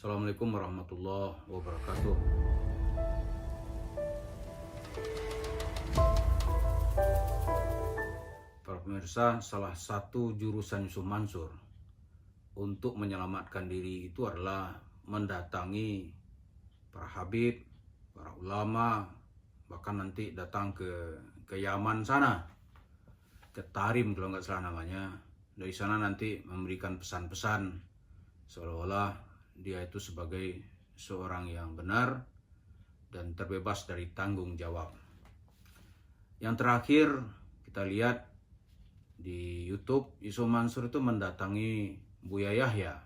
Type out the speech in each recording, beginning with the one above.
Assalamualaikum warahmatullahi wabarakatuh. Para pemirsa, salah satu jurusan Yusuf Mansur untuk menyelamatkan diri itu adalah mendatangi para habib, para ulama, bahkan nanti datang ke Yaman sana, ke Tarim kalau nggak salah namanya. Dari sana nanti memberikan pesan-pesan seolah-olah dia itu sebagai seorang yang benar dan terbebas dari tanggung jawab. Yang terakhir kita lihat di YouTube, Yusuf Mansur itu mendatangi Buya Yahya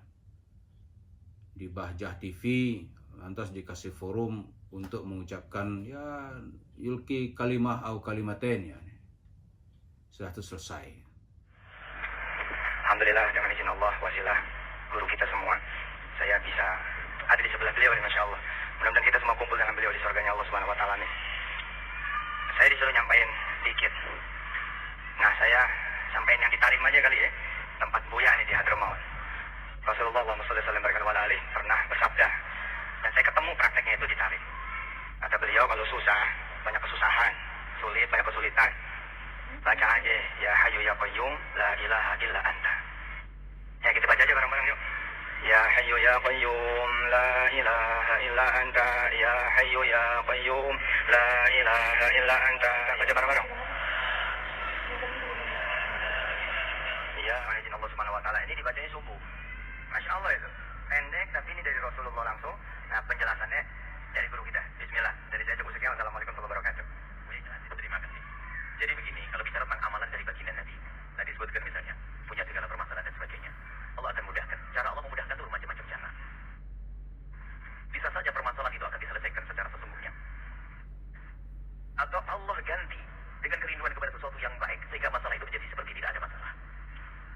di Bahjah TV, lantas dikasih forum untuk mengucapkan ya yulki kalimah au kalimaten ya. Sudah itu selesai. Alhamdulillah dengan izin Allah wasilah guru kita semua, saya bisa ada di sebelah beliau, Masya Allah. Mudah-mudahan kita semua kumpul dengan beliau di surganya Allah Subhanahu Wa Taala nih. Saya disuruh nyampain sedikit. Nah, saya sampaikan yang di Tarim aja kali ya, tempat Buya nih di Hadramaut. Rasulullah SAW pernah bersabda, dan saya ketemu prakteknya itu di Tarim. Kata beliau, kalau susah, banyak kesusahan, sulit, banyak kesulitan, baca aja ya Hayyu ya Qayyum la ilaha illa anta. Ya, kita baca aja bareng-bareng yuk. Ya Hayyu ya Qayyum la ilaha illa anta, ya Hayyu ya Qayyum la ilaha illa anta. Baca bareng-bareng. Ya, izin Allah Subhanahu Wa Taala, ini dibacanya subuh. Masya Allah itu. Pendek tapi ini dari Rasulullah langsung. Nah, penjelasannya dari guru kita. Bismillah. Dari saya cukup sekian. Assalamualaikum warahmatullahi wabarakatuh. Terima kasih. Jadi begini, kalau bicara tentang amalan dari baginda Nabi, tadi disebutkan misalnya punya segala permasalahan dan sebagainya, Allah akan mudahkan. Cara Allah memudahkan itu macam-macam cara. Bisa saja permasalahan itu akan diselesaikan secara sesungguhnya, atau Allah ganti dengan kerinduan kepada sesuatu yang baik sehingga masalah itu menjadi seperti tidak ada masalah.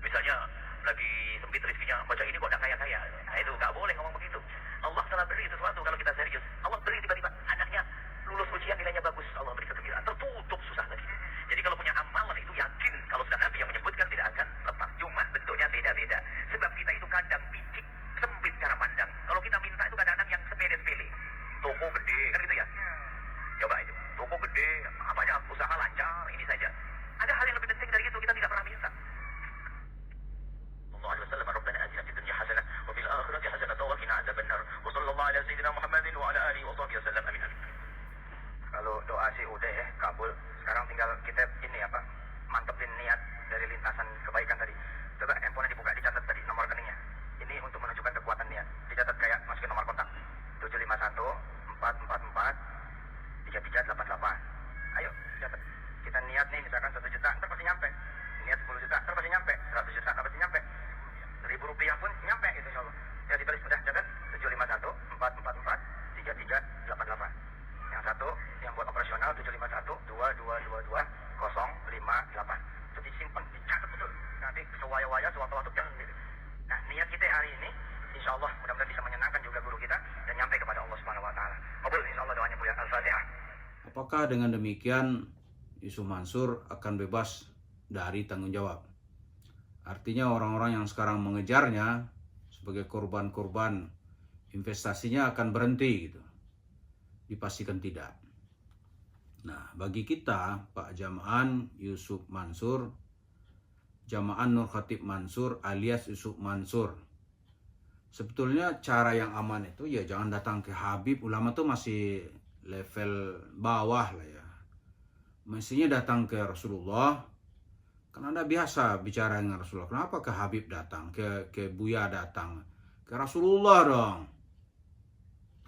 Misalnya lagi sempit rezekinya, baca ini kok tidak kaya-kaya. Nah, itu nggak boleh ngomong begitu. Allah telah beri sesuatu kalau kita serius. Allah beri tiba-tiba anaknya lulus ujian nilainya bagus, Allah beri kegembiraan, tertutup susah lagi. Jadi kalau punya amalan itu yakin kalau sudah Nabi yang menyebutkan tidak akan lepas. Cuma bentuknya beda-beda. Sebab kita itu kadang picik, sempit cara pandang. Kalau kita minta itu kadang-kadang yang sepele-sepele. Toko gede, kan gitu ya. Coba itu, toko gede, apanya usaha lancar, ini saja. Ada hal yang lebih penting dari itu, kita tidak pernah minta. Allah Alaihi Wasallam, Rabbana atina fid dunya hasanah wa fil akhirati hasanah wa qina adzabannar. Wa sallallahu ala sayyidina Muhammadin wa ala alihi wa sahbihi wasallam. Amin. Kalau doa sih udah ya, kabul. Sekarang tinggal kita ini apa, mantepin niat dari lintasan kebaikan tadi. Coba handphonenya dibuka, dicatat tadi nomor rekeningnya. Ini untuk menunjukkan kekuatan niat. Dicatat kayak masukin nomor kontak 751 444 3388. Ayo catat. Kita niat nih misalkan 1 juta, ntar pasti nyampe. Niat 10 juta, ntar pasti nyampe. 100 juta, ntar pasti nyampe. Rp1.000 pun nyampe itu insyaallah. Ya ditulis mudah, catat 751 444 3388. Yang satu yang buat operasional 751 2222 058. Itu disimpan, dicatat betul. Nanti sewaya-waya sewaktu-waktu gitu. Nah, niat kita hari ini insyaallah mudah-mudahan bisa menyenangkan juga guru kita dan nyampe kepada Allah Subhanahu Wa Taala. Qabul insyaallah doanya Buya. Al-Fatihah. Apakah dengan demikian Yusuf Mansur akan bebas dari tanggung jawab? Artinya orang-orang yang sekarang mengejarnya sebagai korban-korban investasinya akan berhenti gitu. Dipastikan tidak. Nah, bagi kita, Pak Jamaan Yusuf Mansur, Jamaan Nur Khatib Mansur alias Yusuf Mansur, sebetulnya cara yang aman itu ya jangan datang ke Habib. Ulama tuh masih level bawah lah ya. Mestinya datang ke Rasulullah. Kan Anda biasa bicara dengan Rasulullah. Kenapa ke Habib datang? Ke Buya datang? Ke Rasulullah dong.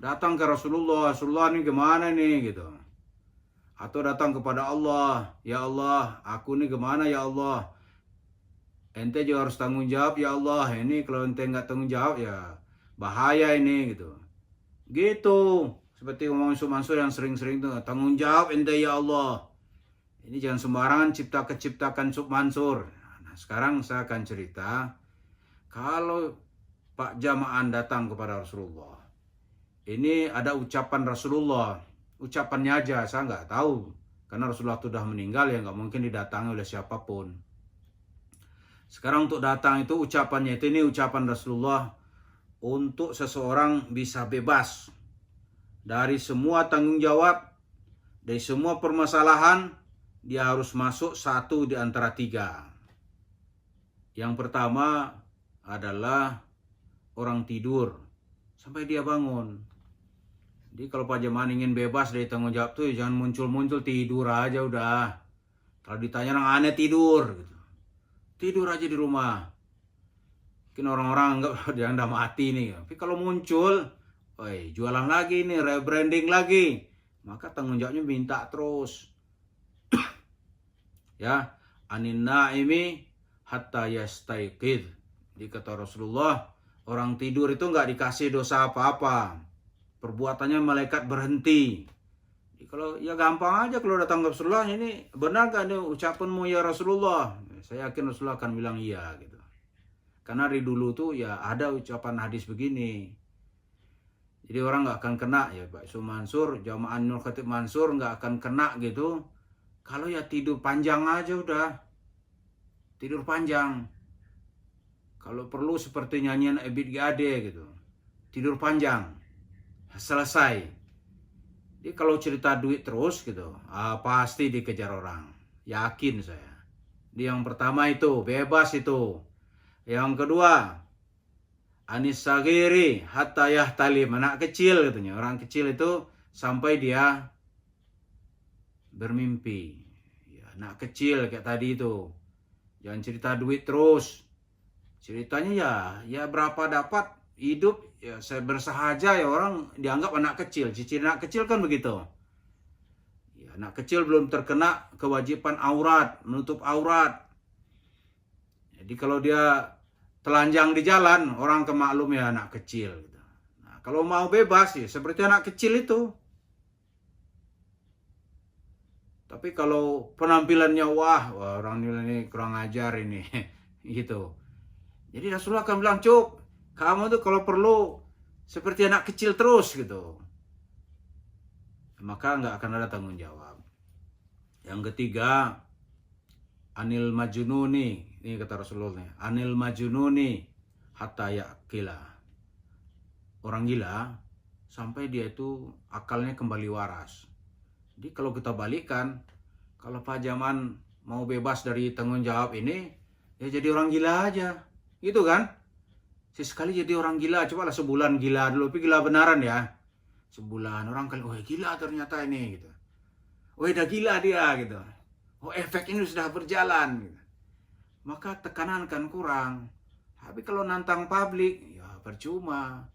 Datang ke Rasulullah. Rasulullah ini gimana nih gitu. Atau datang kepada Allah. Ya Allah, aku ini gimana ya Allah. Ente juga harus tanggung jawab ya Allah. Ini kalau ente nggak tanggung jawab ya bahaya ini gitu. Gitu. Seperti ngomong Yusuf Mansur yang sering-sering tuh. Tanggung jawab ente ya Allah. Ini jangan sembarangan ciptakan Yusuf Mansur. Nah, sekarang saya akan cerita. Kalau Pak Jamaan datang kepada Rasulullah. Ini ada ucapan Rasulullah. Ucapannya aja, saya nggak tahu. Karena Rasulullah sudah meninggal ya nggak mungkin didatangi oleh siapapun. Sekarang untuk datang itu ucapannya itu, ini ucapan Rasulullah. untuk seseorang bisa bebas dari semua tanggung jawab, dari semua permasalahan, dia harus masuk satu di antara tiga. Yang pertama adalah orang tidur sampai dia bangun. Jadi kalau Pak Jaman ingin bebas dari tanggung jawab tuh jangan muncul-muncul, tidur aja udah. Kalau ditanya orang aneh tidur gitu. Tidur aja di rumah. Mungkin orang-orang anggap dia udah mati nih. Tapi kalau muncul, jualan lagi nih, rebranding lagi, maka tanggung jawabnya minta terus. Ya, anin naimi hatta yastaiqidh. Jadi kata Rasulullah, orang tidur itu nggak dikasih dosa apa-apa. Perbuatannya malaikat berhenti. Jadi kalau ya gampang aja kalau datang ke Rasulullah, ini benar gak nih ucapanmu ya Rasulullah? Saya yakin Rasulullah akan bilang iya gitu. Karena dari dulu tuh ya ada ucapan hadis begini. Jadi orang nggak akan kena ya Pak Yusuf Mansur, jamaah Nur Khatib Mansur nggak akan kena gitu. Kalau ya tidur panjang aja udah. Tidur panjang. Kalau perlu seperti nyanyian Ebit Gade gitu. Tidur panjang. Selesai. Jadi kalau cerita duit terus gitu, pasti dikejar orang. Yakin saya. Di yang pertama itu, bebas itu. Yang kedua, anis sagiri hatta yahtalim, anak kecil katanya. Orang kecil itu sampai dia bermimpi. Ya, anak kecil kayak tadi itu. Jangan cerita duit terus. Ceritanya ya berapa dapat hidup ya saya bersahaja ya, orang dianggap anak kecil. Cicil anak kecil kan begitu. Ya, anak kecil belum terkena kewajiban aurat, menutup aurat. Jadi kalau dia telanjang di jalan, orang kemaklum ya anak kecil. Nah, kalau mau bebas ya seperti anak kecil itu. Tapi kalau penampilannya wah orang ini kurang ajar ini, gitu. Jadi Rasulullah akan bilang, Cuk, kamu tuh kalau perlu seperti anak kecil terus gitu. Maka nggak akan ada tanggung jawab. Yang ketiga, anil majununi. Ini kata Rasulullah. Anil majununi hatta ya'qila. Orang gila sampai dia itu akalnya kembali waras. Jadi kalau kita balikkan, kalau Pak Jaman mau bebas dari tanggung jawab ini, ya jadi orang gila aja. Gitu kan? Sesekali jadi orang gila, cobalah sebulan gila dulu, tapi gila benaran ya. Sebulan orang kali, oh gila ternyata ini gitu. Oh udah gila dia gitu. Oh efek ini sudah berjalan gitu. Maka tekanan kan kurang. Tapi kalau nantang publik, ya percuma.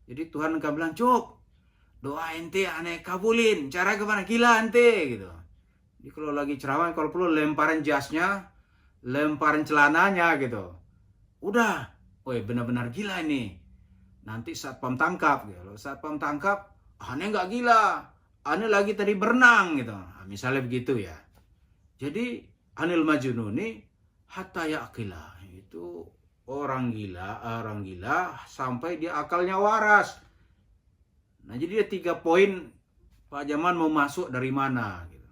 Jadi Tuhan akan bilang, Cuk, doa ente aneh kabulin. Cara gimana? Gila ente gitu. Jadi kalau lagi ceramah, kalau perlu lemparin jasnya, lemparin celananya gitu. Udah, benar-benar gila ini. Nanti satpam tangkap gitu. Kalau satpam tangkap, aneh nggak gila, aneh lagi tadi berenang gitu. Nah, misalnya begitu ya. Jadi anil majununi hatta ya'qila. Itu orang gila sampai dia akalnya waras. Nah jadi ada 3 poin Pak Jaman mau masuk dari mana gitu.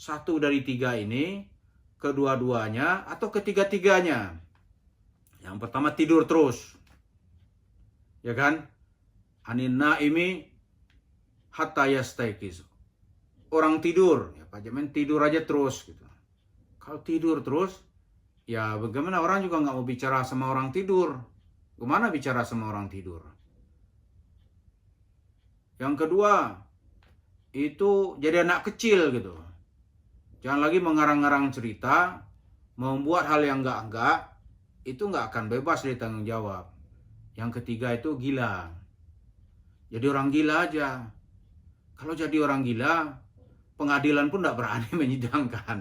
1 dari 3 ini, kedua-duanya atau ketiga-tiganya. Yang pertama tidur terus. Ya kan? Anin naimi hatta yastaiqiz. Orang tidur, ya Pak Jaman tidur aja terus gitu. Kalau tidur terus, ya bagaimana orang juga nggak mau bicara sama orang tidur. Gimana bicara sama orang tidur? Yang kedua, itu jadi anak kecil gitu. Jangan lagi mengarang-arang cerita, membuat hal yang enggak, itu nggak akan bebas dari tanggung jawab. Yang ketiga itu gila. Jadi orang gila aja. Kalau jadi orang gila, pengadilan pun nggak berani menyidangkan.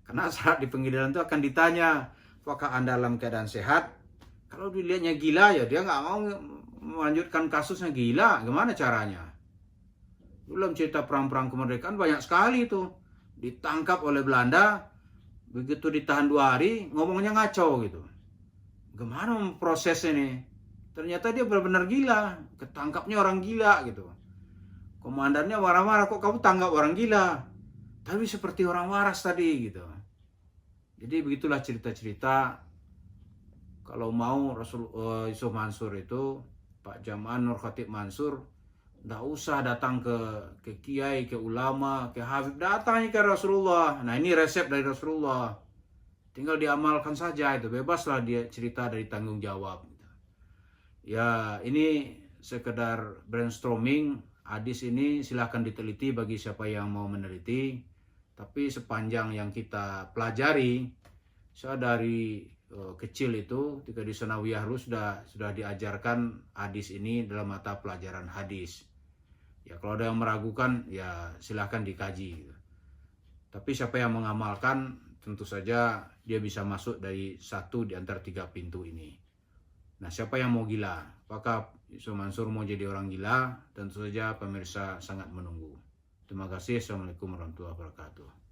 Karena saat di pengadilan itu akan ditanya, apakah Anda dalam keadaan sehat? Kalau dilihatnya gila ya dia nggak mau melanjutkan kasusnya gila. Gimana caranya? Dalam cerita perang-perang kemerdekaan banyak sekali itu. Ditangkap oleh Belanda, begitu ditahan 2 hari, ngomongnya ngaco gitu. Gimana proses ini? Ternyata dia benar-benar gila. Ketangkapnya orang gila gitu. Komandannya marah-marah, kok kamu tangkap orang gila? Tapi seperti orang waras tadi gitu. Jadi begitulah cerita-cerita. Kalau mau Yusuf Mansur itu Pak Jamaan Nur Khatib Mansur, nggak usah datang ke kiai, ke ulama, ke habib, datangnya ke Rasulullah. Nah ini resep dari Rasulullah, tinggal diamalkan saja, itu bebaslah dia cerita dari tanggung jawab. Ya ini sekedar brainstorming. Hadis ini silahkan diteliti bagi siapa yang mau meneliti. Tapi sepanjang yang kita pelajari, saya dari kecil itu ketika di Sanawiyah dulu sudah diajarkan hadis ini dalam mata pelajaran hadis. Ya kalau ada yang meragukan ya silahkan dikaji. Tapi siapa yang mengamalkan tentu saja dia bisa masuk dari satu di antara 3 pintu ini. Nah siapa yang mau gila? Apakah Yusuf Mansur mau jadi orang gila? Tentu saja pemirsa sangat menunggu. Terima kasih. Assalamualaikum warahmatullahi wabarakatuh.